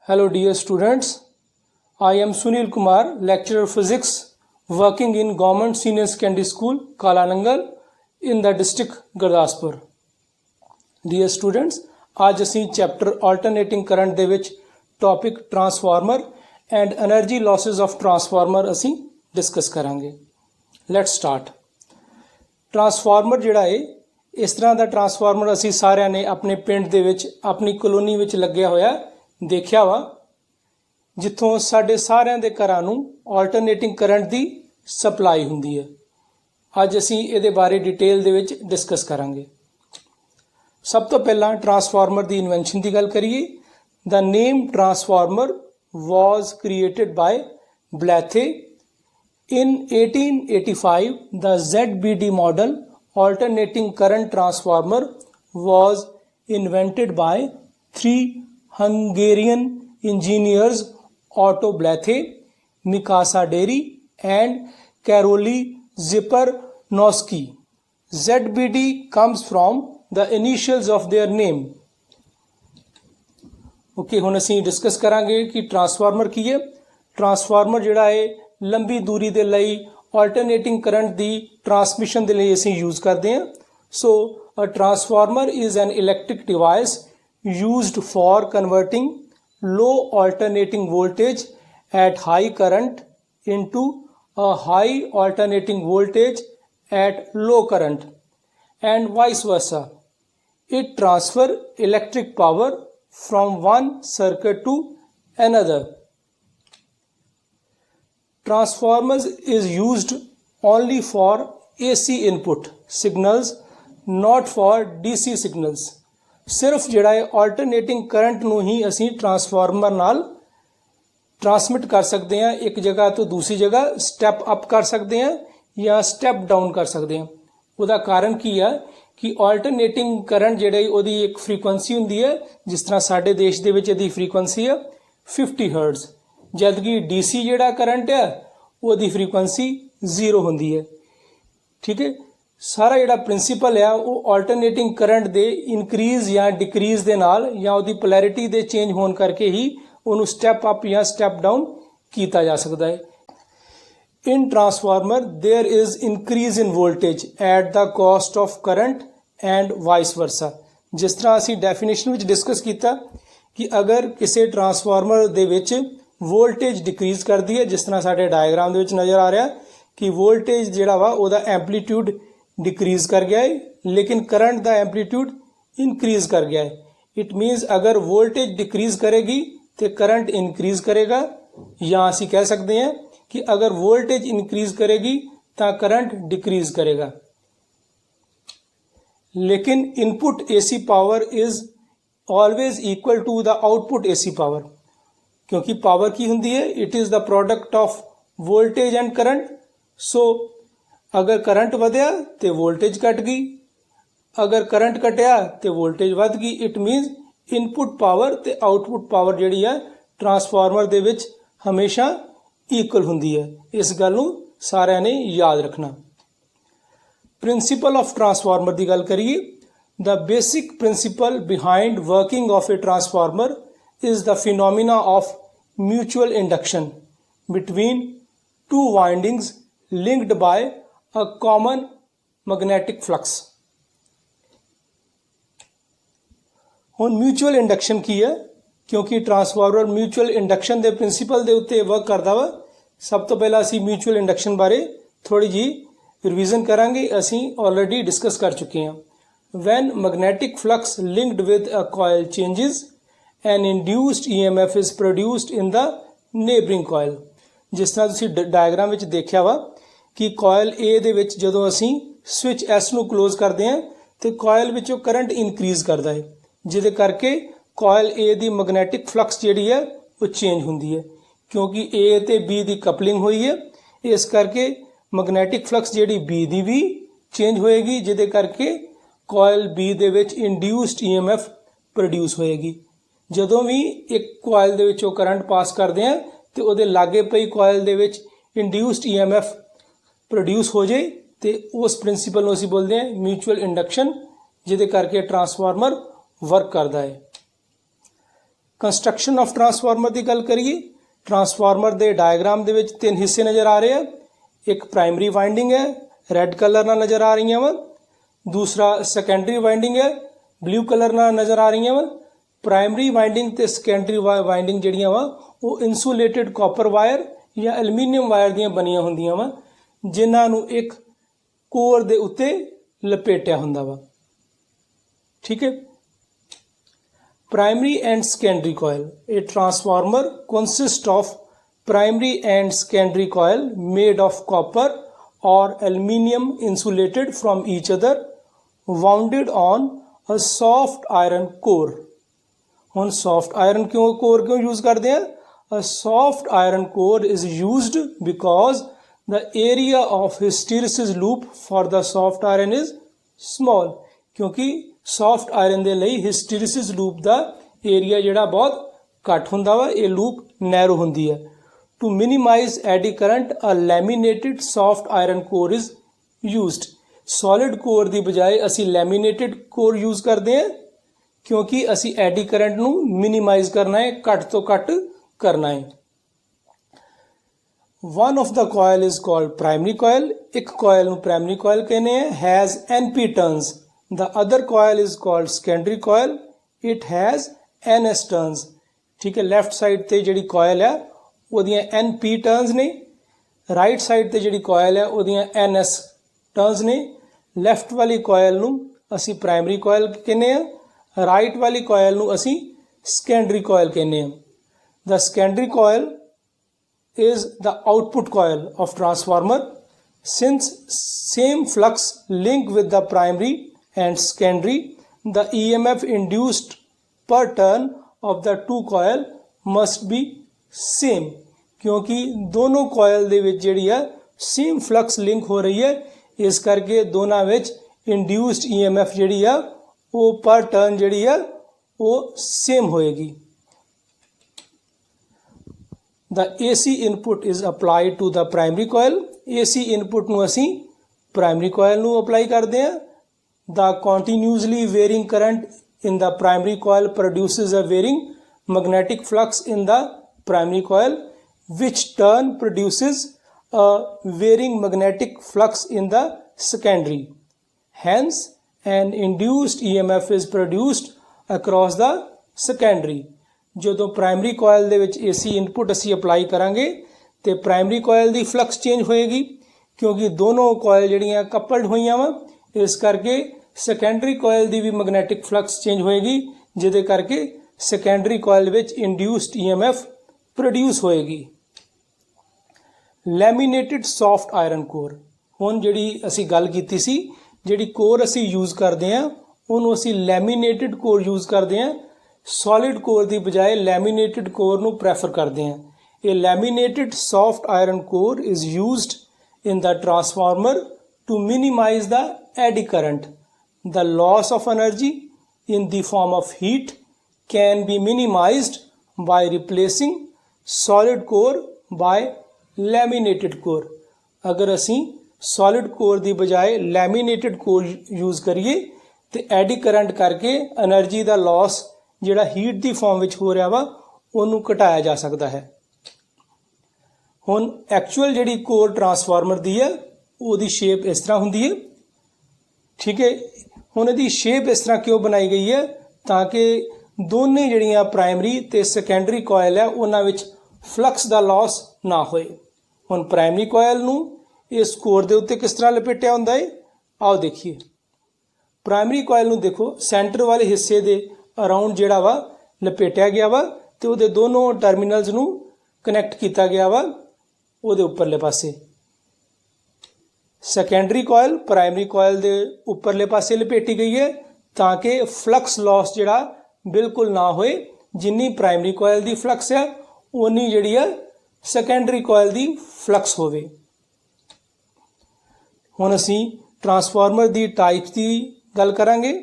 Hello dear students, I am Sunil Kumar, lecturer of physics working in Government Senior Secondary School, Kalanangal in the district Gurdaspur. Dear students, आज ਅਸੀਂ chapter alternating current ਦੇ ਵਿੱਚ topic transformer and energy losses of transformer ਅਸੀਂ discuss ਕਰਾਂਗੇ। Let's start. Transformer ਜਿਹੜਾ ਹੈ ਇਸ ਤਰ੍ਹਾਂ ਦਾ ਟਰਾਂਸਫਾਰਮਰ ਅਸੀਂ ਸਾਰਿਆਂ ਨੇ ਆਪਣੇ ਪਿੰਡ ਦੇ ਵਿੱਚ ਆਪਣੀ ਕਲੋਨੀ ਵਿੱਚ ਲੱਗਿਆ ਹੋਇਆ ਦੇਖਿਆ ਵਾ, ਜਿੱਥੋਂ ਸਾਡੇ ਸਾਰਿਆਂ ਦੇ ਘਰਾਂ ਨੂੰ ਆਲਟਰਨੇਟਿੰਗ ਕਰੰਟ ਦੀ ਸਪਲਾਈ ਹੁੰਦੀ ਹੈ। ਅੱਜ ਅਸੀਂ ਇਹਦੇ ਬਾਰੇ ਡਿਟੇਲ ਦੇ ਵਿੱਚ ਡਿਸਕਸ ਕਰਾਂਗੇ। ਸਭ ਤੋਂ ਪਹਿਲਾਂ ਟਰਾਂਸਫਾਰਮਰ ਦੀ ਇਨਵੈਂਸ਼ਨ ਦੀ ਗੱਲ ਕਰੀਏ। The name transformer was created by Blathy in 1885. The ZBD model alternating current transformer was invented by three Hungarian engineers, Otto Blathe, Mikasa Deri and Karoly Zipernowski. ZBD comes from the initials of their name. Okay, ਹੁਣ ਅਸੀਂ discuss ਕਰਾਂਗੇ ਕਿ transformer ਕੀ ਹੈ। Transformer ਜਿਹੜਾ ਹੈ ਲੰਬੀ ਦੂਰੀ ਦੇ ਲਈ ਆਲਟਰਨੇਟਿੰਗ ਕਰੰਟ ਦੀ ਟਰਾਂਸਮਿਸ਼ਨ ਦੇ ਲਈ ਅਸੀਂ ਯੂਜ਼ ਕਰਦੇ ਹਾਂ। So a transformer is an electric device used for converting low alternating voltage at high current into a high alternating voltage at low current and vice versa. It transfers electric power from one circuit to another. Transformers is used only for AC input signals, not for DC signals. ਸਿਰਫ ਜਿਹੜਾ ਹੈ ਆਲਟਰਨੇਟਿੰਗ current ਨੂੰ ਹੀ ਅਸੀਂ transformer ਨਾਲ transmit ਕਰ ਸਕਦੇ ਹਾਂ। ਇੱਕ ਜਗ੍ਹਾ ਤੋਂ ਦੂਸਰੀ ਜਗ੍ਹਾ ਸਟੈਪ ਅਪ ਕਰ ਸਕਦੇ ਹਾਂ ਜਾਂ ਸਟੈਪ ਡਾਊਨ ਕਰ ਸਕਦੇ ਹਾਂ। ਉਹਦਾ ਕਾਰਨ ਕੀ ਆ ਕਿ ਆਲਟਰਨੇਟਿੰਗ ਕਰੰਟ ਜਿਹੜੀ ਉਹਦੀ ਇੱਕ ਫ੍ਰੀਕੁਐਂਸੀ ਹੁੰਦੀ ਹੈ। ਜਿਸ ਤਰ੍ਹਾਂ ਸਾਡੇ ਦੇਸ਼ ਦੇ ਵਿੱਚ ਇਹਦੀ ਫ੍ਰੀਕੁਐਂਸੀ ਆ 50 ਹਰਟਜ਼, ਜਦਕਿ DC ਜਿਹੜਾ ਕਰੰਟ ਆ ਉਹਦੀ ਫ੍ਰੀਕੁਐਂਸੀ 0 ਹੁੰਦੀ ਹੈ। ਠੀਕ ਹੈ, ਸਾਰਾ ਜਿਹੜਾ ਪ੍ਰਿੰਸੀਪਲ ਆ ਉਹ ਆਲਟਰਨੇਟਿੰਗ ਕਰੰਟ ਦੇ ਇਨਕਰੀਜ਼ ਜਾਂ ਡਿਕਰੀਜ਼ ਦੇ ਨਾਲ ਜਾਂ ਉਹਦੀ ਪੋਲੈਰਿਟੀ ਦੇ ਚੇਂਜ ਹੋਣ ਕਰਕੇ ਹੀ ਉਹਨੂੰ ਸਟੈਪ ਅਪ ਜਾਂ ਸਟੈਪ ਡਾਊਨ ਕੀਤਾ ਜਾ ਸਕਦਾ ਹੈ। In transformer there is increase in voltage at the cost of current and vice versa. ਜਿਸ ਤਰ੍ਹਾਂ ਅਸੀਂ ਡੈਫੀਨੇਸ਼ਨ ਵਿੱਚ ਡਿਸਕਸ ਕੀਤਾ ਕਿ ਅਗਰ ਕਿਸੇ ਟਰਾਂਸਫਾਰਮਰ ਦੇ ਵਿੱਚ ਵੋਲਟੇਜ ਡਿਕਰੀਜ਼ ਕਰਦੀ ਹੈ, ਜਿਸ ਤਰ੍ਹਾਂ ਸਾਡੇ ਡਾਇਗਰਾਮ ਦੇ ਵਿੱਚ ਨਜ਼ਰ ਆ ਰਿਹਾ ਕਿ ਵੋਲਟੇਜ ਜਿਹੜਾ ਵਾ ਉਹਦਾ ਐਂਪਲੀਟਿਊਡ डिक्रीज़ कर गया है लेकिन करंट दा एम्पलीट्यूड इंक्रीज़ कर गया है। इट मीन्स अगर वोल्टेज डिक्रीज़ करेगी तो करंट इंक्रीज़ करेगा, या असी कह सकते हैं कि अगर वोल्टेज इंक्रीज़ करेगी तो करंट डिक्रीज़ करेगा। लेकिन input AC power is always equal to the output AC power, क्योंकि पावर की होंगी है it is the product of voltage and current. So अगर करंट ਵਧਿਆ तो वोल्टेज घट गई, अगर करंट घटिया तो वोल्टेज ਵੱਧ गई। इट मीन्स इनपुट पावर तो आउटपुट पावर ਜਿਹੜੀ ਹੈ ट्रांसफार्मर ਦੇ ਵਿੱਚ हमेशा इक्वल ਹੁੰਦੀ है। इस गल ਨੂੰ ਸਾਰਿਆਂ ने याद रखना। प्रिंसिपल ऑफ ट्रांसफार्मर की गल करिए। The basic principle behind working of a transformer is the phenomena of mutual induction between two windings linked by a common magnetic flux। ਹੁਣ ਮਿਊਚੁਅਲ ਇੰਡਕਸ਼ਨ ਕੀ ਹੈ? ਕਿਉਂਕਿ ਟਰਾਂਸਫਾਰਮਰ ਮਿਊਚੁਅਲ ਇੰਡਕਸ਼ਨ ਦੇ principal ਦੇ ਉੱਤੇ work ਕਰਦਾ ਵਾ। ਸਭ ਤੋਂ ਪਹਿਲਾਂ ਅਸੀਂ ਮਿਊਚੁਅਲ ਇੰਡਕਸ਼ਨ ਬਾਰੇ ਥੋੜੀ ਜੀ ਰਿਵੀਜ਼ਨ ਕਰਾਂਗੇ। ਅਸੀਂ ਆਲਰੇਡੀ ਡਿਸਕਸ ਕਰ ਚੁੱਕੇ ਹਾਂ। when magnetic flux linked with a coil changes, an induced EMF is produced in the neighboring coil। ਜਿਸ ਤਰ੍ਹਾਂ ਤੁਸੀਂ ਡਾਇਗਰਾਮ ਵਿੱਚ ਦੇਖਿਆ ਵਾ ਕਿ ਕੋਇਲ A ਦੇ ਵਿੱਚ ਜਦੋਂ ਅਸੀਂ ਸਵਿਚ S ਨੂੰ ਕਲੋਜ਼ ਕਰਦੇ ਹਾਂ ਤੇ ਕੋਇਲ ਵਿੱਚੋਂ ਕਰੰਟ ਇਨਕਰੀਜ਼ ਕਰਦਾ ਹੈ, ਜਿਹਦੇ ਕਰਕੇ ਕੋਇਲ A ਦੀ ਮੈਗਨੈਟਿਕ ਫਲਕਸ ਜਿਹੜੀ ਹੈ ਉਹ ਚੇਂਜ ਹੁੰਦੀ ਹੈ। ਕਿਉਂਕਿ A ਤੇ B ਦੀ ਕਪਲਿੰਗ ਹੋਈ ਹੈ, ਇਸ ਕਰਕੇ ਮੈਗਨੈਟਿਕ ਫਲਕਸ ਜਿਹੜੀ B ਦੀ ਵੀ ਚੇਂਜ ਹੋਏਗੀ, ਜਿਹਦੇ ਕਰਕੇ ਕੋਇਲ B ਦੇ ਵਿੱਚ ਇੰਡਿਊਸਡ EMF ਪ੍ਰੋਡਿਊਸ ਹੋਏਗੀ। ਜਦੋਂ ਵੀ ਇੱਕ ਕੋਇਲ ਦੇ ਵਿੱਚੋਂ ਕਰੰਟ ਪਾਸ ਕਰਦੇ ਹਾਂ ਤੇ ਉਹਦੇ ਲਾਗੇ ਪਈ ਕੋਇਲ ਦੇ ਵਿੱਚ ਇੰਡਿਊਸਡ EMF ਪ੍ਰੋਡਿਊਸ ਹੋ ਜਾਏ ਤੇ ਉਸ ਪ੍ਰਿੰਸੀਪਲ ਨੂੰ ਅਸੀਂ ਬੋਲਦੇ ਹਾਂ ਮਿਊਚੁਅਲ ਇੰਡਕਸ਼ਨ, ਜਿਹਦੇ ਕਰਕੇ ਟਰਾਂਸਫਾਰਮਰ ਵਰਕ ਕਰਦਾ ਹੈ। कंस्ट्रक्शन ऑफ ट्रांसफार्मर की गल करिए, ट्रांसफार्मर के डायग्राम दे विच 3 हिस्से नज़र आ रहे हैं। एक प्राइमरी वाइंडिंग है, रैड कलर नाल नज़र आ रही वा। दूसरा सैकेंडरी वाइंडिंग है, ब्लू कलर नाल नज़र आ रही वा। प्राइमरी वाइंडिंग ते सैकेंडरी वाइंडिंग जिहड़ियां वा वो इंसुलेटेड कॉपर वायर या एल्यूमीनियम वायर दियां बनियां हुंदियां वा, जिन्हां नूं एक कोर दे उत्ते लपेटिया हुंदा वा। ठीक है। Primary and secondary coil, a transformer consist of primary and secondary coil made of copper और aluminium insulated from each other wounded on a soft iron core. हुण सॉफ्ट आयरन कोर क्यों यूज करते हैं? A soft iron core is used because the area of hysteresis loop for the soft iron is small, क्योंकि soft iron दे लई hysteresis loop दा area जिहड़ा बहुत घट हुंदा वा, ये लूप नैरो हुंदी है। To minimize eddy current a laminated soft iron core is used. Solid core की बजाय असी लैमीनेटेड कोर यूज करते हैं, क्योंकि असी एडी करंट नू मिनिमाइज करना है, घट तो घट करना है। One of the coil is called primary coil, एक कॉयल नू प्राइमरी कॉयल कहने हैं, has NP turns. The other coil is called secondary coil, it has NS turns. ठीक है, लैफ्ट साइड ते जिहड़ी कॉयल है ਉਹਦੀਆਂ NP टर्न्स ने, राइट साइड ते जिहड़ी कॉयल है ਉਹਦੀਆਂ NS टर्न्स ने। लैफ्ट वाली कॉयल नू असी प्राइमरी कॉयल कहने हैं, राइट वाली कॉयल नू असी सैकेंडरी कॉयल कहने हैं। The secondary coil is the output coil of transformer. Since same flux link with the primary and secondary, the EMF induced per turn of the two coil must be same, क्योंकि दोनों coil दे विच जिहड़ी है same flux link हो रही है, इस करके दोनों विच induced EMF जिहड़ी है वो per turn जिहड़ी है वो same होएगी। The AC input is applied to the primary coil. AC input ਨੂੰ ਅਸੀਂ primary coil ਨੂੰ apply ਕਰਦੇ ਹਾਂ। The continuously varying current in the primary coil produces a varying magnetic flux in the primary coil, which turn produces a varying magnetic flux in the secondary. Hence, an induced EMF is produced across the secondary. ਜਦੋਂ primary ਕੋਇਲ ਦੇ ਵਿੱਚ AC input ਅਸੀਂ apply ਕਰਾਂਗੇ ਤੇ primary ਕੋਇਲ ਦੀ flux change ਹੋਏਗੀ, ਕਿਉਂਕਿ ਦੋਨੋਂ ਕੋਇਲ ਜਿਹੜੀਆਂ ਕਪਲਡ ਹੋਈਆਂ ਵਾ, ਇਸ ਕਰਕੇ ਸੈਕੰਡਰੀ ਕੋਇਲ ਦੀ ਵੀ ਮੈਗਨੈਟਿਕ ਫਲਕਸ ਚੇਂਜ ਹੋਏਗੀ, ਜਿਹਦੇ ਕਰਕੇ ਸੈਕੰਡਰੀ ਕੋਇਲ ਵਿੱਚ ਇੰਡਿਊਸਡ EMF ਪ੍ਰੋਡਿਊਸ ਹੋਏਗੀ। ਲੈਮੀਨੇਟਿਡ ਸੌਫਟ ਆਇਰਨ ਕੋਰ, ਹੁਣ ਜਿਹੜੀ ਅਸੀਂ ਗੱਲ ਕੀਤੀ ਸੀ, ਜਿਹੜੀ ਕੋਰ ਅਸੀਂ ਯੂਜ਼ ਕਰਦੇ ਹਾਂ ਉਹਨੂੰ ਅਸੀਂ ਲੈਮੀਨੇਟਿਡ ਕੋਰ ਯੂਜ਼ ਕਰਦੇ ਹਾਂ। सॉलिड कोर की बजाय लैमीनेटेड कोर नू प्रैफर करते हैं। ये laminated soft iron core is used in the transformer to minimize the eddy current. The loss of energy in the form of heat can be minimized by replacing solid core by laminated core. अगर असी solid core की बजाय लैमीनेटेड core use करिए तो eddy current करके energy का loss ਜਿਹੜਾ heat ਦੀ farm ਵਿੱਚ ਹੋ ਰਿਹਾ ਵਾ ਉਹਨੂੰ ਘਟਾਇਆ ਜਾ ਸਕਦਾ ਹੈ। ਹੁਣ ਐਕਚੁਅਲ ਜਿਹੜੀ ਕੋਰ ਟਰਾਂਸਫਾਰਮਰ ਦੀ ਹੈ ਉਹਦੀ ਸ਼ੇਪ ਇਸ ਤਰ੍ਹਾਂ ਹੁੰਦੀ ਹੈ। ਠੀਕ ਹੈ, ਹੁਣ ਇਹਦੀ ਸ਼ੇਪ ਇਸ ਤਰ੍ਹਾਂ ਕਿਉਂ ਬਣਾਈ ਗਈ ਹੈ? ਤਾਂ ਕਿ ਦੋਨੇ ਜਿਹੜੀਆਂ ਪ੍ਰਾਇਮਰੀ ਤੇ ਸੈਕੰਡਰੀ ਕੋਇਲ ਹੈ ਉਹਨਾਂ ਵਿੱਚ ਫਲਕਸ ਦਾ ਲਾਸ ਨਾ ਹੋਏ। ਹੁਣ ਪ੍ਰਾਇਮਰੀ ਕੋਇਲ ਨੂੰ ਇਸ ਕੋਰ ਦੇ ਉੱਤੇ ਕਿਸ ਤਰ੍ਹਾਂ ਲਪੇਟਿਆ ਹੁੰਦਾ ਹੈ, ਆਓ ਦੇਖੀਏ। ਪ੍ਰਾਇਮਰੀ ਕੋਇਲ ਨੂੰ ਦੇਖੋ, ਸੈਂਟਰ ਵਾਲੇ ਹਿੱਸੇ ਦੇ ਅਰਾਊਂਡ ਜਿਹੜਾ ਵਾ ਲਪੇਟਿਆ ਗਿਆ ਵਾ ਤੇ ਉਹਦੇ ਦੋਨੋਂ ਟਰਮੀਨਲਸ ਨੂੰ ਕਨੈਕਟ ਕੀਤਾ ਗਿਆ ਵਾ ਉਹਦੇ ਉੱਪਰਲੇ ਪਾਸੇ। ਸੈਕੰਡਰੀ ਕੋਇਲ ਪ੍ਰਾਇਮਰੀ ਕੋਇਲ ਦੇ ਉੱਪਰਲੇ ਪਾਸੇ ਲਪੇਟੀ ਗਈ ਹੈ ਤਾਂ ਕਿ ਫਲਕਸ ਲਾਸ ਜਿਹੜਾ ਬਿਲਕੁਲ ਨਾ ਹੋਏ। ਜਿੰਨੀ ਪ੍ਰਾਇਮਰੀ ਕੋਇਲ ਦੀ ਫਲਕਸ ਹੈ ਉਨੀ ਜਿਹੜੀ ਹੈ ਸੈਕੰਡਰੀ ਕੋਇਲ ਦੀ ਫਲਕਸ ਹੋਵੇ। ਹੁਣ ਅਸੀਂ ਟਰਾਂਸਫਾਰਮਰ ਦੀ ਟਾਈਪਸ ਦੀ ਗੱਲ ਕਰਾਂਗੇ।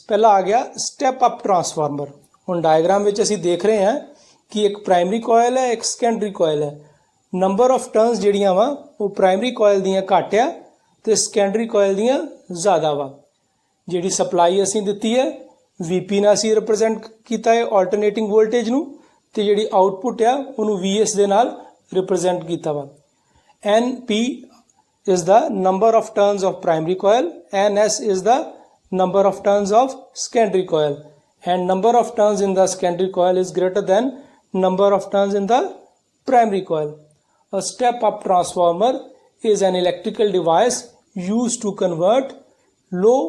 पहला आ गया स्टैप अप ट्रांसफार्मर। हुण डायग्राम में असी देख रहे हैं कि एक प्राइमरी कॉयल है, एक सैकेंडरी कॉयल है। नंबर ऑफ टर्न्स जिहड़ियां वा वो प्राइमरी कॉयल दियां घट आ ते सैकेंडरी कॉयल दियां ज़्यादा वा। जिहड़ी सप्लाई असी दित्ती है VP ਨਾਲ ਅਸੀਂ ਰਿਪਰੈਜ਼ੈਂਟ ਕੀਤਾ ਹੈ ਆਲਟਰਨੇਟਿੰਗ ਵੋਲਟੇਜ ਨੂੰ, ਤੇ ਜਿਹੜੀ ਆਊਟਪੁੱਟ ਆ ਉਹਨੂੰ VS ਦੇ ਨਾਲ ਰਿਪਰੈਜ਼ੈਂਟ ਕੀਤਾ ਵਾ। NP is the number of turns of primary coil, NS is the number of turns of secondary coil, and number of turns in the secondary coil is greater than number of turns in the primary coil. A step-up transformer is an electrical device used to convert low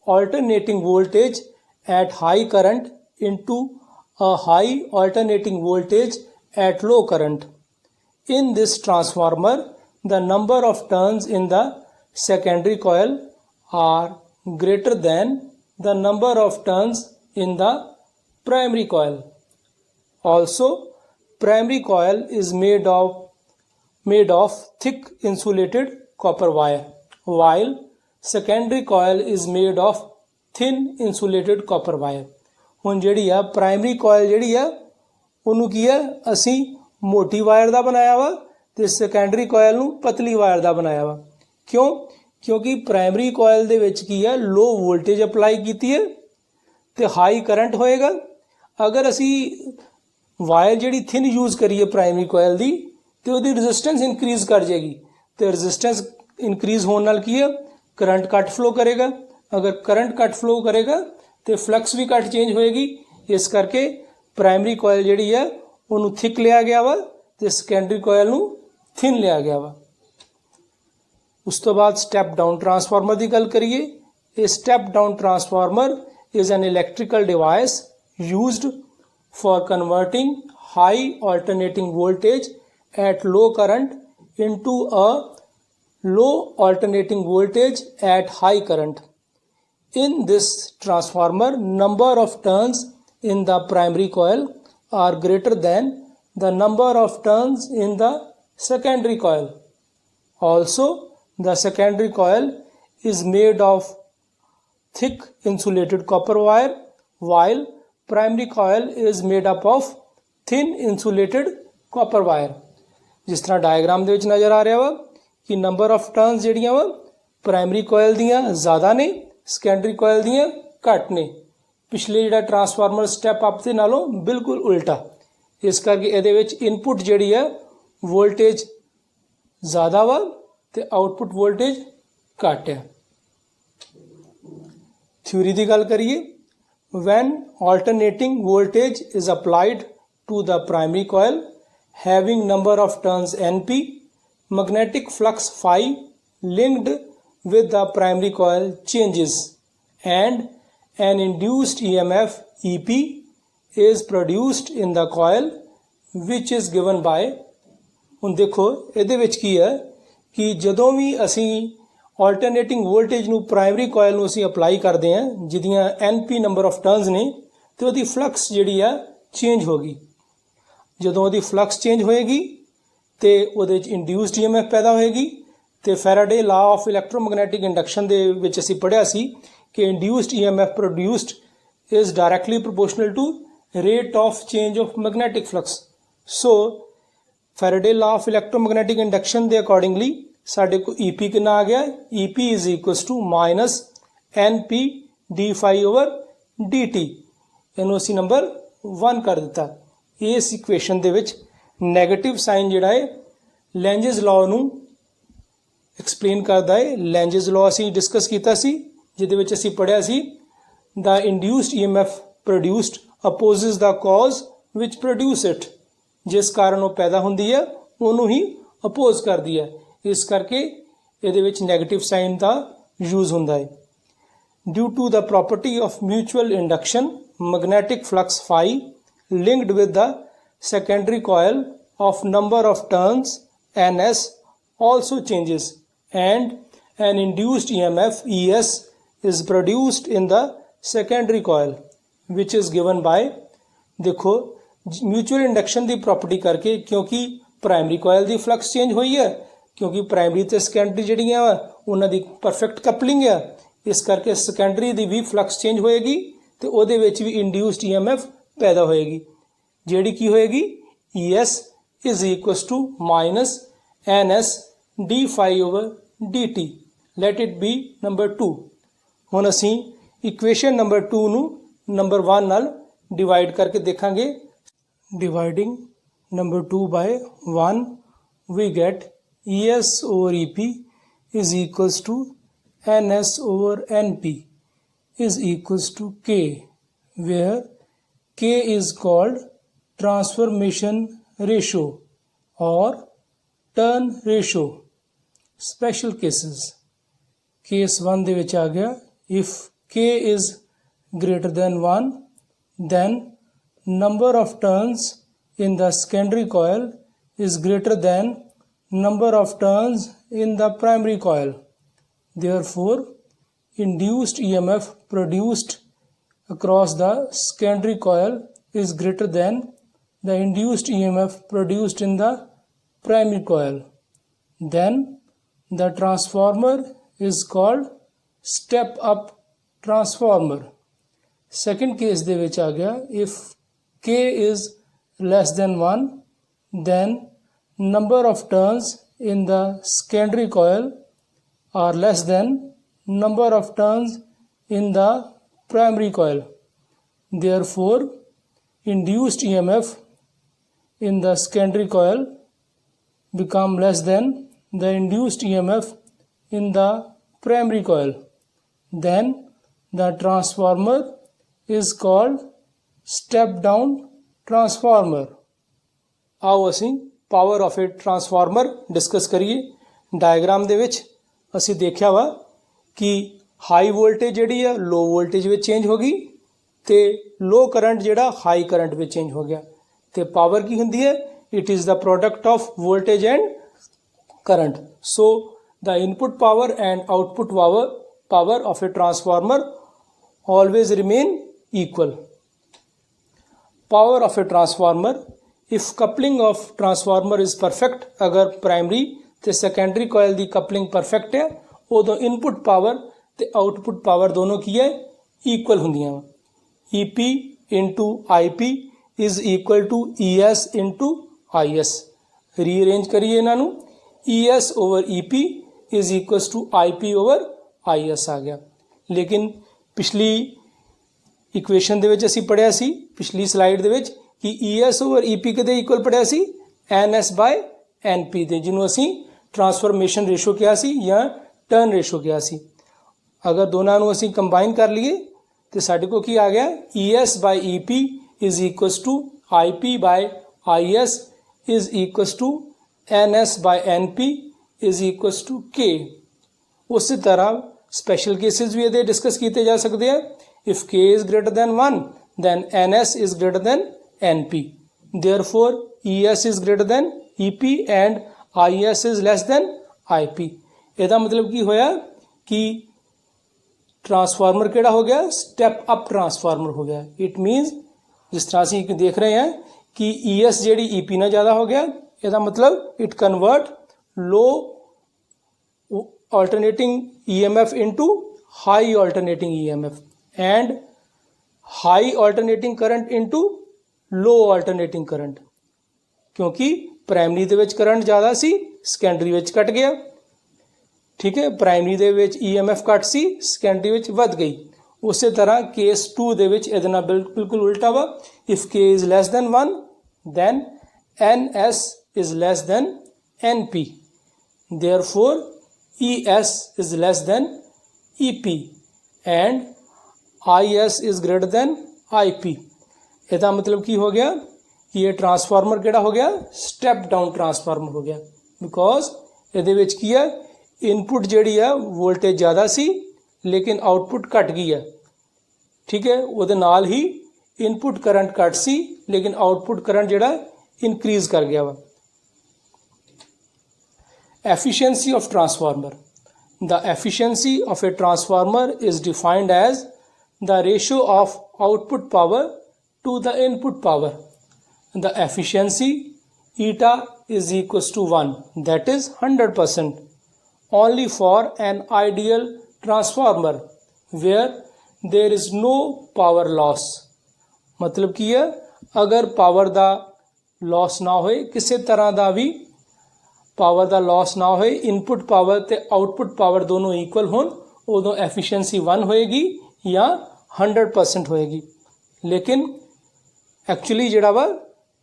alternating voltage at high current into a high alternating voltage at low current. In this transformer, the number of turns in the secondary coil are greater than the number of turns in the primary coil. Also, primary coil is made of thick insulated copper wire, while secondary coil is made of thin insulated copper wire. ਹੁਣ ਜਿਹੜੀ ਆ primary ਕੋਇਲ ਜਿਹੜੀ ਆ ਉਹਨੂੰ ਕੀ ਆ ਅਸੀਂ ਮੋਟੀ wire ਦਾ ਬਣਾਇਆ ਵਾ ਤੇ ਸੈਕੰਡਰੀ ਕੋਇਲ ਨੂੰ ਪਤਲੀ ਵਾਇਰ ਦਾ ਬਣਾਇਆ ਵਾ। ਕਿਉਂ? ਕਿਉਂਕਿ ਪ੍ਰਾਇਮਰੀ ਕੋਇਲ ਦੇ ਵਿੱਚ ਕੀ ਆ ਲੋ ਵੋਲਟੇਜ ਅਪਲਾਈ ਕੀਤੀ ਹੈ ਤੇ ਹਾਈ ਕਰੰਟ ਹੋਏਗਾ। ਅਗਰ ਅਸੀਂ ਵਾਇਰ ਜਿਹੜੀ ਥਿਨ ਯੂਜ਼ ਕਰੀਏ ਪ੍ਰਾਇਮਰੀ ਕੋਇਲ ਦੀ ਤੇ ਉਹਦੀ ਰੈਜ਼ਿਸਟੈਂਸ ਇਨਕਰੀਜ਼ ਕਰ ਜਾਏਗੀ, ਤੇ ਰੈਜ਼ਿਸਟੈਂਸ ਇਨਕਰੀਜ਼ ਹੋਣ ਨਾਲ ਕੀ ਹੈ ਕਰੰਟ ਘੱਟ ਫਲੋ ਕਰੇਗਾ। ਅਗਰ ਕਰੰਟ ਘੱਟ ਫਲੋ ਕਰੇਗਾ ਤੇ ਫਲਕਸ ਵੀ ਘੱਟ ਚੇਂਜ ਹੋਏਗੀ। ਇਸ ਕਰਕੇ ਪ੍ਰਾਇਮਰੀ ਕੋਇਲ ਜਿਹੜੀ ਆ ਉਹਨੂੰ ਥਿਕ ਲਿਆ ਗਿਆ ਵਾ ਤੇ ਸੈਕੰਡਰੀ ਕੋਇਲ ਨੂੰ ਥਿਨ ਲਿਆ ਗਿਆ ਵਾ। ਉਸ ਤੋਂ ਬਾਅਦ ਸਟੈਪ ਡਾਊਨ ਟਰਾਂਸਫਾਰਮਰ ਦੀ ਗੱਲ ਕਰੀਏ। ਇਹ step down transformer is an electrical device used for converting high alternating voltage at low current into a low alternating voltage at high current. In this transformer, number of turns in the primary coil are greater than the number of turns in the secondary coil. Also, the secondary coil is made of thick insulated copper wire, while primary coil is made up of thin insulated copper wire. ਜਿਸ ਤਰ੍ਹਾਂ diagram ਦੇ ਵਿੱਚ ਨਜ਼ਰ ਆ ਰਿਹਾ ਵਾ ਕਿ number of turns ਜਿਹੜੀਆਂ ਵਾ ਪ੍ਰਾਇਮਰੀ ਕੋਇਲ ਦੀਆਂ ਜ਼ਿਆਦਾ ਨੇ, ਸੈਕੰਡਰੀ ਕੋਇਲ ਦੀਆਂ ਘੱਟ ਨੇ। ਪਿਛਲੇ ਜਿਹੜਾ ਟਰਾਂਸਫਾਰਮਰ ਸਟੈਪ ਅਪ ਦੇ ਨਾਲੋਂ ਬਿਲਕੁਲ ਉਲਟਾ। ਇਸ ਕਰਕੇ ਇਹਦੇ ਵਿੱਚ ਇਨਪੁਟ ਜਿਹੜੀ ਹੈ ਵੋਲਟੇਜ ਜ਼ਿਆਦਾ ਵਾ ਤੇ ਆਊਟਪੁੱਟ ਵੋਲਟੇਜ ਘੱਟ ਹੈ। ਥਿਊਰੀ ਦੀ ਗੱਲ ਕਰੀਏ। when alternating voltage is applied to the primary coil having number of turns NP, magnetic flux phi linked with the primary coil changes and an induced EMF EP is produced in the coil which is given by। ਹੁਣ ਦੇਖੋ ਇਹਦੇ ਵਿੱਚ ਕੀ ਹੈ ਕਿ ਜਦੋਂ ਵੀ ਅਸੀਂ ਆਲਟਰਨੇਟਿੰਗ voltage ਨੂੰ primary ਕੋਇਲ ਨੂੰ ਅਸੀਂ ਅਪਲਾਈ ਕਰਦੇ ਹਾਂ ਜਿਹਦੀਆਂ NP ਨੰਬਰ ਆਫ ਟਰਨਸ ਨੇ ਤੇ ਉਹਦੀ ਫਲਕਸ ਜਿਹੜੀ ਆ ਚੇਂਜ ਹੋ ਗਈ। ਜਦੋਂ ਉਹਦੀ ਫਲਕਸ ਚੇਂਜ ਹੋਏਗੀ ਤੇ ਉਹਦੇ ਚ ਇੰਡਿਊਸਡ EMF ਪੈਦਾ ਹੋਏਗੀ ਤੇ ਫੈਰਾਡੇ ਲਾ ਆਫ ਇਲੈਕਟ੍ਰੋਮੈਗਨੈਟਿਕ ਇੰਡਕਸ਼ਨ ਦੇ ਵਿੱਚ ਅਸੀਂ ਪੜ੍ਹਿਆ ਸੀ ਕਿ induced EMF produced is directly proportional to rate of change of magnetic flux. So Faraday law of electromagnetic induction ਦੇ ਅਕੋਰਡਿੰਗਲੀ ਸਾਡੇ ਕੋਲ EP ਕਿੰਨਾ ਆ ਗਿਆ? EP is equals to minus NP d phi over dt। ਇਹਨੂੰ ਅਸੀਂ number 1 ਕਰ ਦਿੱਤਾ। ਇਸ ਇਕੁਏਸ਼ਨ ਦੇ ਵਿੱਚ ਨੈਗੇਟਿਵ ਸਾਈਨ ਜਿਹੜਾ ਹੈ ਲੈਂਜਸ ਲਾਅ ਨੂੰ ਐਕਸਪਲੇਨ ਕਰਦਾ ਹੈ। ਲੈਂਜਸ ਲਾਅ ਅਸੀਂ ਡਿਸਕਸ ਕੀਤਾ ਸੀ ਜਿਹਦੇ ਵਿੱਚ ਅਸੀਂ ਪੜ੍ਹਿਆ ਸੀ the induced EMF produced opposes the cause which produce it। ਜਿਸ ਕਾਰਨ ਉਹ ਪੈਦਾ ਹੁੰਦੀ ਹੈ ਉਹਨੂੰ ਹੀ ਅਪੋਜ਼ ਕਰਦੀ ਹੈ। ਇਸ ਕਰਕੇ ਇਹਦੇ ਵਿੱਚ ਨੈਗੇਟਿਵ ਸਾਈਨ ਦਾ ਯੂਜ਼ ਹੁੰਦਾ ਹੈ। Due to the property of mutual induction magnetic flux phi linked with the secondary coil of number of turns NS also changes and an induced EMF ES is produced in the secondary coil which is given by। देखो mutual induction की property करके क्योंकि primary कोयल की flux change हुई है क्योंकि primary तो secondary जड़ियाँ उन्हों की परफेक्ट कपलिंग है इस करके सैकेंडरी की भी फ्लक्स चेंज होएगी तो वो भी इंड्यूस्ड EMF पैदा होएगी ਜਿਹੜੀ ਕੀ ਹੋਏਗੀ ES is equals to minus NS d phi over dt। Let it be number 2। ਹੁਣ ਅਸੀਂ ਇਕੁਏਸ਼ਨ ਨੰਬਰ 2 ਨੂੰ नंबर 1 ਨਾਲ डिवाइड करके देखांगे। Dividing number 2 by 1 we get ES over EP is equals to NS over NP is equals to K, where K is called transformation ratio or turn ratio। special cases, case 1 ਦੇ ਵਿੱਚ ਆ ਗਿਆ if K is greater than 1 then number of turns in the secondary coil is greater than number of turns in the primary coil. Therefore, induced EMF produced across the secondary coil is greater than the induced EMF produced in the primary coil. Then the transformer is called step up transformer। second case ਦੇ ਵਿੱਚ ਆ ਗਿਆ if K is less than 1 then number of turns in the secondary coil are less than number of turns in the primary coil। therefore induced EMF in the secondary coil become less than the induced EMF in the primary coil। then the transformer is called step down transformer। आओ ਅਸੀਂ power of a transformer discuss ਕਰੀਏ। Diagram ਦੇ ਵਿੱਚ ਅਸੀਂ ਦੇਖਿਆ ਵਾ ਕਿ high voltage ਜਿਹੜੀ ਆ ਲੋ ਵੋਲਟੇਜ ਵਿੱਚ ਚੇਂਜ ਹੋ ਗਈ ਤੇ ਲੋ ਕਰੰਟ ਜਿਹੜਾ ਹਾਈ ਕਰੰਟ ਵਿੱਚ ਚੇਂਜ ਹੋ ਗਿਆ ਤੇ ਪਾਵਰ ਕੀ ਹੁੰਦੀ ਹੈ it is the product of voltage and current. So the input power and output power of a transformer always remain equal। power of a transformer, if coupling of transformer is perfect अगर primary ਤੇ secondary coil ਦੀ coupling perfect है उदों input power ਤੇ output power दोनों की है equal ਹੁੰਦੀਆਂ ਵਾ। EP into IP is equal to ES into IS। rearrange ਕਰੀਏ ਇਹਨਾਂ ਨੂੰ ES over EP is equals to IP over IS ਆ ਗਿਆ। ਲੇਕਿਨ ਪਿਛਲੀ ਇਕੁਏਸ਼ਨ ਦੇ ਵਿੱਚ ਅਸੀਂ ਪੜ੍ਹਿਆ ਸੀ ਪਿਛਲੀ ਸਲਾਈਡ ਦੇ ਵਿੱਚ ਕਿ ES ਓਵਰ EP ਕਿਹਦੇ ਇਕੁਅਲ ਪੜ੍ਹਿਆ ਸੀ NS by NP ਦੇ ਜਿਹਨੂੰ ਅਸੀਂ ਟਰਾਂਸਫਰਮੇਸ਼ਨ ਰੇਸ਼ੋ ਕਿਹਾ ਸੀ ਜਾਂ ਟਰਨ ਰੇਸ਼ੋ ਕਿਹਾ ਸੀ। ਅਗਰ ਦੋਨਾਂ ਨੂੰ ਅਸੀਂ ਕੰਬਾਈਨ ਕਰ ਲਈਏ ਤੇ ਸਾਡੇ ਕੋਲ ਕੀ ਆ ਗਿਆ ES by EP is equals to IP by IS is equals to NS by NP is equals to K। ਉਸੇ ਤਰ੍ਹਾਂ स्पेशल केसेस भी ये डिस्कस किए जा सकते हैं। If K is greater than 1 then NS is greater than NP। therefore ES is greater than EP and IS is less than IP। ਇਹਦਾ मतलब ਕੀ ਹੋਇਆ कि ट्रांसफार्मर ਕਿਹੜਾ ਹੋ ਗਿਆ स्टेप अप ट्रांसफार्मर हो गया। इट मीन्स जिस तरह ਅਸੀਂ देख रहे हैं कि ES ਜਿਹੜੀ EP ਨਾਲ ਜ਼ਿਆਦਾ ਹੋ ਗਿਆ ਇਹਦਾ मतलब it convert low alternating EMF into high alternating EMF and high alternating current into low alternating current। क्योंकि प्राइमरी ਦੇ ਵਿੱਚ ਕਰੰਟ ਜ਼ਿਆਦਾ ਸੀ ਸੈਕੰਡਰੀ ਵਿੱਚ ਘਟ ਗਿਆ। ਠੀਕ ਹੈ ਪ੍ਰਾਇਮਰੀ ਦੇ ਵਿੱਚ EMF ਘੱਟ ਸੀ ਸੈਕੰਡਰੀ ਵਿੱਚ ਵੱਧ ਗਈ। ਉਸੇ ਤਰ੍ਹਾਂ ਕੇਸ 2 ਦੇ ਵਿੱਚ ਇਹਦੇ ਨਾਲ ਬਿਲਕੁਲ ਉਲਟਾ ਵਾ if K is less than 1 then NS is less than NP। therefore ES is less than EP and IS is greater than IP। ਇਹਦਾ मतलब ਕੀ ਹੋ ਗਿਆ ਕਿ ਇਹ ਟਰਾਂਸਫਾਰਮਰ ਕਿਹੜਾ ਹੋ ਗਿਆ ਸਟੈਪ ਡਾਊਨ ਟਰਾਂਸਫਾਰਮਰ ਹੋ ਗਿਆ ਬਿਕੋਜ਼ ਇਹਦੇ ਵਿੱਚ ਕੀ ਹੈ ਇਨਪੁਟ ਜਿਹੜੀ ਆ ਵੋਲਟੇਜ ਜ਼ਿਆਦਾ ਸੀ ਲੇਕਿਨ ਆਊਟਪੁੱਟ ਘਟ ਗਈ ਹੈ। ਠੀਕ ਹੈ ਉਹਦੇ ਨਾਲ ਹੀ ਇਨਪੁਟ ਕਰੰਟ ਘੱਟ ਸੀ ਲੇਕਿਨ ਆਊਟਪੁੱਟ ਕਰੰਟ ਜਿਹੜਾ ਇਨਕਰੀਜ਼ ਕਰ ਗਿਆ ਵਾ। Efficiency of transformer। the efficiency of a transformer is defined as the ratio of output power to the input power। the efficiency eta is equals to 1 that is 100% only for an ideal transformer where there is no power loss। मतलब ਕੀ ਹੈ अगर power ਦਾ loss ना होए किसी तरह ਦਾ भी power ਦਾ Las ਨਾ ਹੋਏ ਇਨਪੁਟ ਪਾਵਰ ਤੇ ਆਊਟਪੁੱਟ ਪਾਵਰ ਦੋਨੋਂ ਇਕੁਅਲ ਹੋਣ ਉਦੋਂ ਐਫੀਸ਼ੀਐਂਸੀ 1 ਹੋਏਗੀ ਜਾਂ 100% ਹੋਏਗੀ। लेकिन एक्चुअली जिहड़ा वा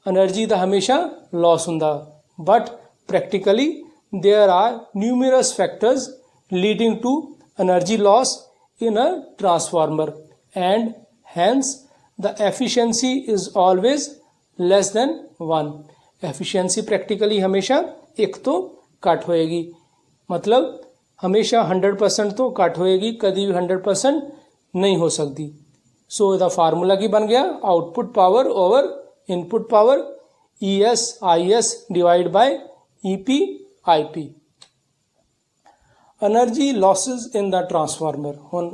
एनर्जी दा हमेशा लॉस हुंदा, but practically there are numerous factors leading to energy loss in a transformer and hence the efficiency is always less than 1. efficiency practically हमेशा एक तो घट होएगी, मतलब हमेशा 100% तो घट होएगी, कभी भी 100% नहीं हो सकती. सो द फार्मूला की बन गया output power over input power ES/IS divide by EP/IP. Energy losses in the transformer. ਹੁਣ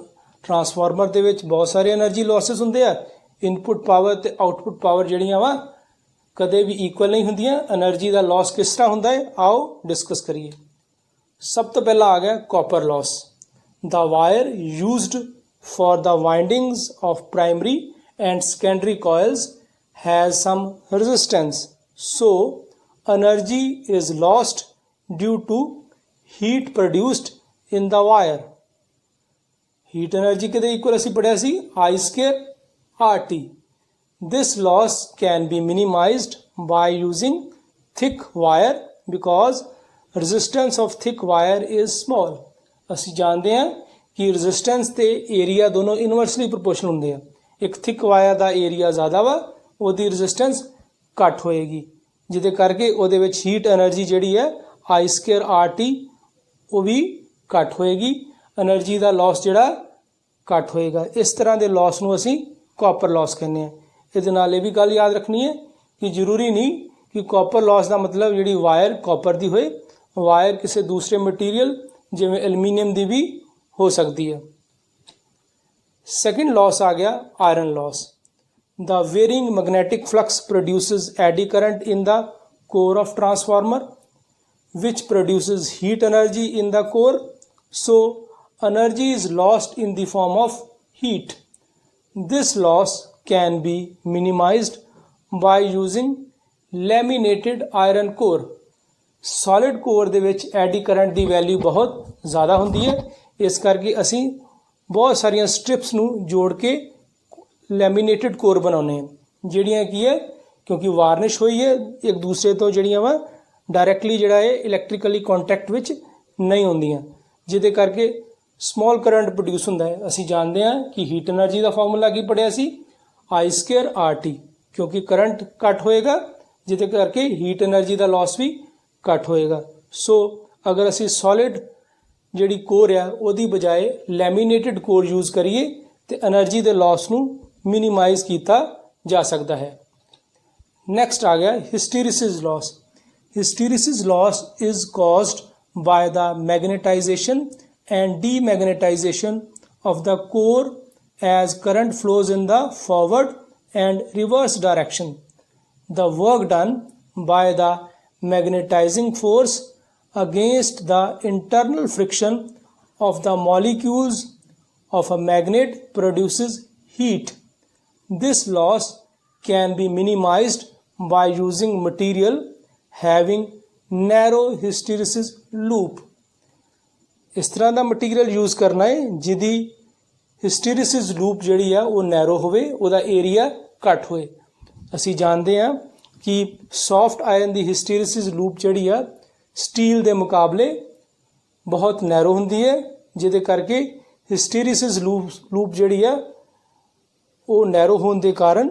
ट्रांसफार्मर ਦੇ ਵਿੱਚ ਬਹੁਤ ਸਾਰੇ एनर्जी लॉसिस ਹੁੰਦੇ ਆ. ਇਨਪੁਟ ਪਾਵਰ ਤੇ ਆਊਟਪੁੱਟ ਪਾਵਰ ਜਿਹੜੀਆਂ ਵਾ ਕਦੇ ਵੀ ਇਕੁਅਲ ਨਹੀਂ ਹੁੰਦੀਆਂ. એનર્ਜੀ ਦਾ ਲਾਸ ਕਿਸ ਤਰ੍ਹਾਂ ਹੁੰਦਾ ਹੈ ਆਓ ਡਿਸਕਸ ਕਰੀਏ. ਸਭ ਤੋਂ ਪਹਿਲਾਂ ਆ ਗਿਆ copper loss. The wire used for the windings of primary and secondary coils has some resistance, so energy is lost due to heat produced in the wire. heat energy ਕਿਹਦੇ equal ਅਸੀਂ ਪੜਿਆ ਸੀ I²RT. this loss can be minimized by using thick wire because resistance of thick wire is small. ਅਸੀਂ ਜਾਣਦੇ ਹਾਂ ਕਿ resistance ਤੇ area ਦੋਨੋਂ inversely proportional ਹੁੰਦੇ ਆ. ਇੱਕ thick wire ਦਾ ਏਰੀਆ ਜ਼ਿਆਦਾ ਵਾ, ਉਹਦੀ resistance ਘੱਟ ਹੋਏਗੀ, ਜਿਹਦੇ ਕਰਕੇ ਉਹਦੇ ਵਿੱਚ heat energy ਜਿਹੜੀ ਹੈ I²RT ਉਹ ਵੀ ਘੱਟ ਹੋਏਗੀ, એનર્ਜੀ ਦਾ ਲਾਸ ਜਿਹੜਾ ਘੱਟ ਹੋਏਗਾ. ਇਸ ਤਰ੍ਹਾਂ ਦੇ ਲਾਸ ਨੂੰ ਅਸੀਂ ਕਾਪਰ ਲਾਸ ਕਹਿੰਦੇ ਹਾਂ. ਇਹਦੇ ਨਾਲ ਇਹ ਵੀ ਗੱਲ ਯਾਦ ਰੱਖਣੀ ਹੈ ਕਿ ਜ਼ਰੂਰੀ ਨਹੀਂ ਕਿ ਕਾਪਰ ਲਾਸ ਦਾ ਮਤਲਬ ਜਿਹੜੀ ਵਾਇਰ ਕਾਪਰ ਦੀ ਹੋਏ, ਵਾਇਰ ਕਿਸੇ ਦੂਸਰੇ ਮਟੀਰੀਅਲ ਜਿਵੇਂ ਐਲੂਮੀਨੀਅਮ ਦੀ ਵੀ ਹੋ ਸਕਦੀ ਹੈ. ਸੈਕਿੰਡ ਲਾਸ ਆ ਗਿਆ iron loss. The varying magnetic flux produces eddy current in the core of transformer which produces heat energy in the core, so energy is lost in the form of heat. This loss can be minimized by using laminated iron core. solid core ਦੇ ਵਿੱਚ ਐਡੀ current ਦੀ value ਬਹੁਤ ਜ਼ਿਆਦਾ ਹੁੰਦੀ ਹੈ, ਇਸ ਕਰਕੇ ਅਸੀਂ ਬਹੁਤ ਸਾਰੀਆਂ ਸਟ੍ਰਿਪਸ ਨੂੰ ਜੋੜ ਕੇ ਲੈਮੀਨੇਟਡ ਕੋਰ ਬਣਾਉਂਦੇ ਹਾਂ, ਜਿਹੜੀਆਂ ਕੀ ਹੈ ਕਿਉਂਕਿ ਵਾਰਨਿਸ਼ ਹੋਈ ਹੈ ਇੱਕ ਦੂਸਰੇ ਤੋਂ, ਜਿਹੜੀਆਂ ਵਾ ਡਾਇਰੈਕਟਲੀ ਜਿਹੜਾ ਹੈ ਇਲੈਕਟ੍ਰੀਕਲੀ ਕੰਟੈਕਟ ਵਿੱਚ ਨਹੀਂ ਹੁੰਦੀਆਂ, ਜਿਹਦੇ ਕਰਕੇ ਸਮਾਲ ਕਰੰਟ ਪ੍ਰੋਡਿਊਸ ਹੁੰਦਾ ਹੈ. ਅਸੀਂ ਜਾਣਦੇ ਹਾਂ ਕਿ ਹੀਟ એનર્ਜੀ ਦਾ ਫਾਰਮੂਲਾ ਕੀ ਪੜਿਆ ਸੀ I²RT, ਕਿਉਂਕਿ ਕਰੰਟ ਘੱਟ ਹੋਏਗਾ ਜਿਹਦੇ ਕਰਕੇ ਹੀਟ એનર્ਜੀ ਦਾ ਲਾਸ ਵੀ ਘੱਟ ਹੋਏਗਾ. ਸੋ ਅਗਰ ਅਸੀਂ ਸੋਲਿਡ ਜਿਹੜੀ ਕੋਰ ਆ ਉਹਦੀ ਬਜਾਏ ਲੈਮੀਨੇਟਡ ਕੋਰ ਯੂਜ਼ ਕਰੀਏ ਤੇ એનર્ਜੀ ਦੇ ਲਾਸ ਨੂੰ ਮਿਨੀਮਾਈਜ਼ ਕੀਤਾ ਜਾ ਸਕਦਾ ਹੈ. ਨੈਕਸਟ ਆ ਗਿਆ ਹਿਸਟੀਰੀਸਿਸ Las. Hysteresis loss is caused by the magnetization and demagnetization of the core as current flows in the forward and reverse direction. The work done by the magnetizing force against the internal friction of the molecules of a magnet produces heat. This loss can be minimized by using material having narrow hysteresis loop. ਇਸ ਤਰ੍ਹਾਂ ਦਾ material use ਕਰਨਾ ਹੈ ਜਿਹਦੀ ਹਿਸਟੀਰੀਸਿਸ loop ਜਿਹੜੀ ਆ ਉਹ narrow ਹੋਵੇ, ਉਹਦਾ ਏਰੀਆ ਘੱਟ ਹੋਏ. ਅਸੀਂ ਜਾਣਦੇ ਹਾਂ ਕਿ ਸੌਫਟ ਆਇਰਨ ਦੀ ਹਿਸਟੀਰੀਸਿਸ ਲੂਪ ਜਿਹੜੀ ਆ ਸਟੀਲ ਦੇ ਮੁਕਾਬਲੇ ਬਹੁਤ ਨੈਰੋ ਹੁੰਦੀ ਹੈ, ਜਿਹਦੇ ਕਰਕੇ ਹਿਸਟੀਰੀਸਿਸ ਲੂਪ ਜਿਹੜੀ ਆ ਉਹ ਨੈਰੋ ਹੋਣ ਦੇ ਕਾਰਨ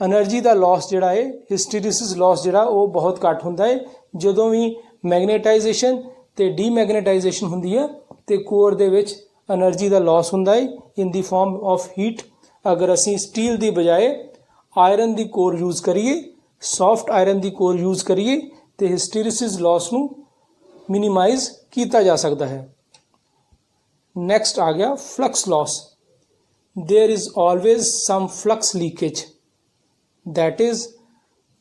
એનર્ਜੀ ਦਾ ਲਾਸ ਜਿਹੜਾ ਹੈ ਹਿਸਟੀਰੀਸਿਸ ਲਾਸ ਜਿਹੜਾ ਉਹ ਬਹੁਤ ਘੱਟ ਹੁੰਦਾ ਹੈ. ਜਦੋਂ ਵੀ ਮੈਗਨੇਟਾਈਜੇਸ਼ਨ ਤੇ ਡੀਮੈਗਨੇਟਾਈਜੇਸ਼ਨ ਹੁੰਦੀ ਹੈ ਤੇ ਕੋਰ ਦੇ ਵਿੱਚ એનર્ਜੀ ਦਾ ਲਾਸ ਹੁੰਦਾ ਹੈ ਇਨ ਦੀ ਫਾਰਮ ਆਫ ਹੀਟ. ਅਗਰ ਅਸੀਂ ਸਟੀਲ ਦੀ ਬਜਾਏ ਆਇਰਨ ਦੀ ਕੋਰ ਯੂਜ਼ ਕਰੀਏ, ਸੌਫਟ ਆਇਰਨ ਦੀ ਕੋਰ ਯੂਜ਼ ਕਰੀਏ ਤੇ ਹਿਸਟੀਰੀਸਿਸ ਲਾਸ ਨੂੰ ਮਿਨੀਮਾਈਜ਼ ਕੀਤਾ ਜਾ ਸਕਦਾ ਹੈ. ਨੈਕਸਟ ਆ ਗਿਆ flux loss. there is always some flux leakage. That is,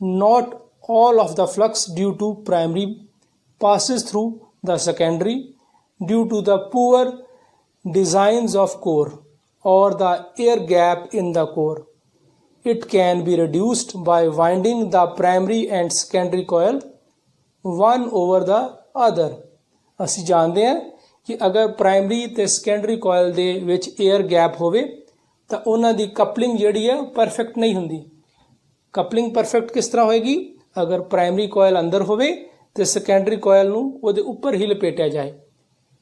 not all of the flux due to primary passes through the secondary due to the poor designs of core or the air gap in the core. It can be reduced by winding the primary and secondary coil one over the other. ਅਸੀਂ ਜਾਣਦੇ ਹਾਂ ਕਿ ਅਗਰ primary ਤੇ secondary ਕੋਇਲ ਦੇ ਵਿੱਚ air gap ਹੋਵੇ ਤਾਂ ਉਹਨਾਂ ਦੀ ਕਪਲਿੰਗ ਜਿਹੜੀ ਹੈ ਪਰਫੈਕਟ ਨਹੀਂ ਹੁੰਦੀ। ਕਪਲਿੰਗ ਪਰਫੈਕਟ ਕਿਸ ਤਰ੍ਹਾਂ ਹੋਏਗੀ? ਅਗਰ ਪ੍ਰਾਇਮਰੀ ਕੋਇਲ ਅੰਦਰ ਹੋਵੇ ਤੇ ਸੈਕੰਡਰੀ ਕੋਇਲ ਨੂੰ ਉਹਦੇ ਉੱਪਰ ਹੀ ਲਪੇਟਿਆ ਜਾਏ।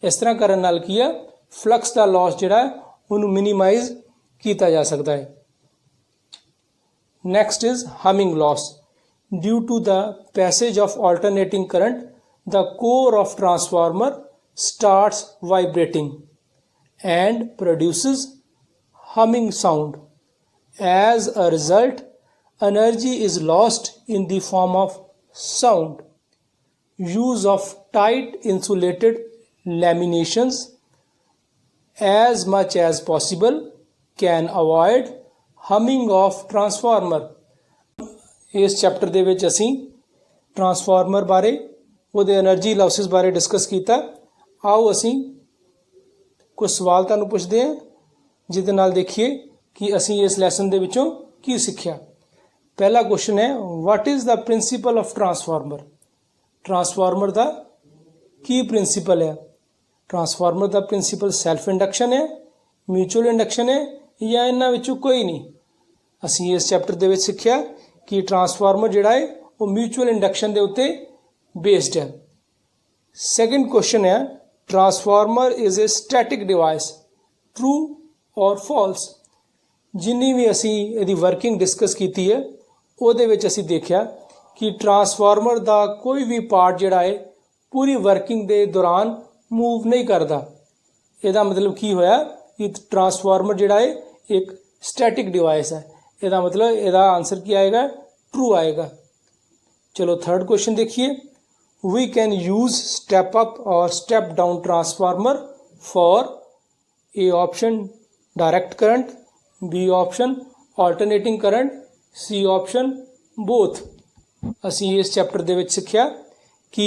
ਇਸ ਤਰ੍ਹਾਂ ਕਰਨ ਨਾਲ ਕੀ ਆ, ਫਲਕਸ ਦਾ ਲਾਸ ਜਿਹੜਾ ਉਹਨੂੰ ਮਿਨੀਮਾਈਜ਼ ਕੀਤਾ ਜਾ ਸਕਦਾ ਹੈ। Next is humming loss. Due to the passage of alternating current, the core of transformer starts vibrating and produces humming sound. As a result, energy is lost in the form of sound. Use of tight insulated laminations as much as possible can avoid humming of transformer. ਇਸ chapter ਦੇ ਵਿੱਚ ਅਸੀਂ transformer ਬਾਰੇ, ਉਹਦੇ energy ਲਾਸਿਸ ਬਾਰੇ discuss ਕੀਤਾ। ਆਓ ਅਸੀਂ ਕੁਝ ਸਵਾਲ ਤੁਹਾਨੂੰ ਪੁੱਛਦੇ ਹਾਂ ਜਿਹਦੇ ਨਾਲ ਦੇਖੀਏ ਕਿ ਅਸੀਂ ਇਸ ਲੈਸਨ ਦੇ ਵਿੱਚੋਂ ਕੀ ਸਿੱਖਿਆ। ਪਹਿਲਾ ਕੁਐਸਚਨ ਹੈ, what is the principal of transformer? Transformer the Ki principal ਹੈ? ਟਰਾਂਸਫਾਰਮਰ ਦਾ ਪ੍ਰਿੰਸੀਪਲ ਸੈਲਫ ਇੰਡਕਸ਼ਨ ਹੈ, ਮਿਊਚੁਅਲ ਇੰਡਕਸ਼ਨ ਹੈ, ਜਾਂ ਇਹਨਾਂ ਵਿੱਚੋਂ ਕੋਈ ਨਹੀਂ। ਅਸੀਂ ਇਸ ਚੈਪਟਰ ਦੇ ਵਿੱਚ ਸਿੱਖਿਆ ਕਿ ਟਰਾਂਸਫਾਰਮਰ ਜਿਹੜਾ ਹੈ ਉਹ ਮਿਊਚੁਅਲ ਇੰਡਕਸ਼ਨ ਦੇ ਉੱਤੇ ਬੇਸਡ ਹੈ। ਸੈਕੰਡ ਕੁਐਸਚਨ ਹੈ, transformer is a static device, true or false? ਜਿੰਨੀ ਵੀ ਅਸੀਂ ਇਹਦੀ ਵਰਕਿੰਗ ਡਿਸਕਸ ਕੀਤੀ ਹੈ ਉਹਦੇ ਵਿੱਚ ਅਸੀਂ ਦੇਖਿਆ ਕਿ ਟਰਾਂਸਫਾਰਮਰ ਦਾ ਕੋਈ ਵੀ ਪਾਰਟ ਜਿਹੜਾ ਹੈ ਪੂਰੀ ਵਰਕਿੰਗ ਦੇ ਦੌਰਾਨ ਮੂਵ ਨਹੀਂ ਕਰਦਾ। ਇਹਦਾ ਮਤਲਬ ਕੀ ਹੋਇਆ ਕਿ ਟਰਾਂਸਫਾਰਮਰ ਜਿਹੜਾ ਹੈ ਇੱਕ ਸਟੈਟਿਕ ਡਿਵਾਈਸ ਹੈ। ਇਹਦਾ ਮਤਲਬ ਇਹਦਾ ਆਨਸਰ ਕੀ ਆਏਗਾ? ਟਰੂ ਆਏਗਾ। ਚਲੋ ਥਰਡ ਕੁਐਸਚਨ ਦੇਖੀਏ। We can use step up or step down transformer for A option direct current, B option alternating current, C option both. ਅਸੀਂ ਇਸ ਚੈਪਟਰ ਦੇ ਵਿੱਚ ਸਿੱਖਿਆ ਕਿ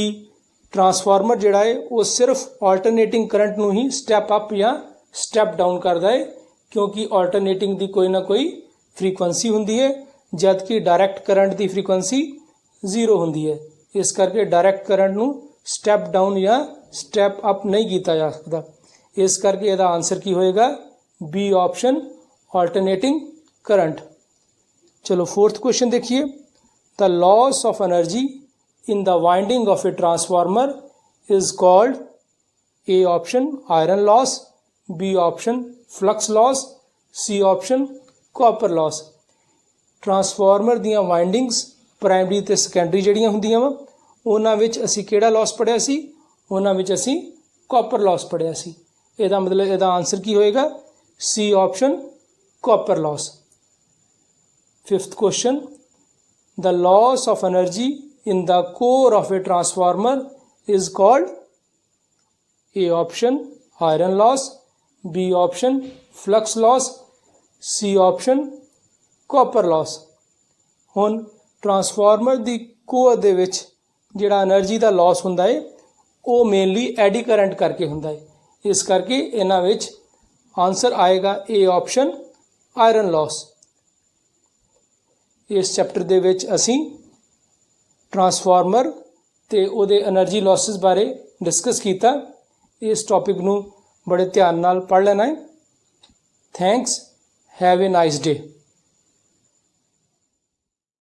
ਟਰਾਂਸਫਾਰਮਰ ਜਿਹੜਾ ਹੈ ਉਹ ਸਿਰਫ ਆਲਟਰਨੇਟਿੰਗ ਕਰੰਟ ਨੂੰ ਹੀ ਸਟੈਪ ਅਪ ਜਾਂ ਸਟੈਪ ਡਾਊਨ ਕਰਦਾ ਹੈ, ਕਿਉਂਕਿ ਆਲਟਰਨੇਟਿੰਗ ਦੀ ਕੋਈ ਨਾ ਕੋਈ ਫ੍ਰੀਕੁਐਂਸੀ ਹੁੰਦੀ ਹੈ, ਜਦ ਕਿ ਡਾਇਰੈਕਟ ਕਰੰਟ ਦੀ ਫ੍ਰੀਕੁਐਂਸੀ 0 ਹੁੰਦੀ ਹੈ। ਇਸ ਕਰਕੇ ਡਾਇਰੈਕਟ ਕਰੰਟ ਨੂੰ ਸਟੈਪ ਡਾਊਨ ਜਾਂ ਸਟੈਪ ਅਪ ਨਹੀਂ ਕੀਤਾ ਜਾ ਸਕਦਾ। ਇਸ ਕਰਕੇ ਇਹਦਾ ਆਨਸਰ ਕੀ ਹੋਏਗਾ? B option alternating current. ਚਲੋ फोर्थ क्वेश्चन देखिए। The loss of energy in the winding of a transformer is called A option iron loss, B option flux loss, C option copper loss. Transformer ਦੀਆਂ windings primary ਤੇ secondary ਜਿਹੜੀਆਂ ਹੁੰਦੀਆਂ ਵਾ ਉਹਨਾਂ ਵਿੱਚ ਅਸੀਂ ਕਿਹੜਾ ਲਾਸ ਪੜਿਆ ਸੀ? ਉਹਨਾਂ ਵਿੱਚ ਅਸੀਂ ਕਾਪਰ ਲਾਸ ਪੜਿਆ ਸੀ। ਇਹਦਾ ਮਤਲਬ ਇਹਦਾ ਆਨਸਰ ਕੀ ਹੋਏਗਾ? C option copper loss. Fifth question. The loss of energy in the core of a transformer is called A option iron loss, B option flux loss, C option copper loss। ਹੁਣ transformer ਦੀ core ਦੇ ਵਿੱਚ ਜਿਹੜਾ energy ਦਾ Las ਹੁੰਦਾ ਹੈ ਉਹ mainly ਐਡੀ current ਕਰਕੇ ਹੁੰਦਾ ਹੈ। ਇਸ ਕਰਕੇ ਇਹਨਾਂ ਵਿੱਚ ਆਨਸਰ ਆਏਗਾ A ਆਪਸ਼ਨ ਆਇਰਨ ਲਾਸ। ਇਸ ਚੈਪਟਰ ਦੇ ਵਿੱਚ ਅਸੀਂ ਟਰਾਂਸਫਾਰਮਰ ਤੇ ਉਹਦੇ એનર્ਜੀ ਲਾਸਿਸ ਬਾਰੇ ਡਿਸਕਸ ਕੀਤਾ। ਇਸ ਟੌਪਿਕ ਨੂੰ ਬੜੇ ਧਿਆਨ ਨਾਲ ਪੜ੍ਹ ਲੈਣਾ ਹੈ। Thanks. Have a nice day.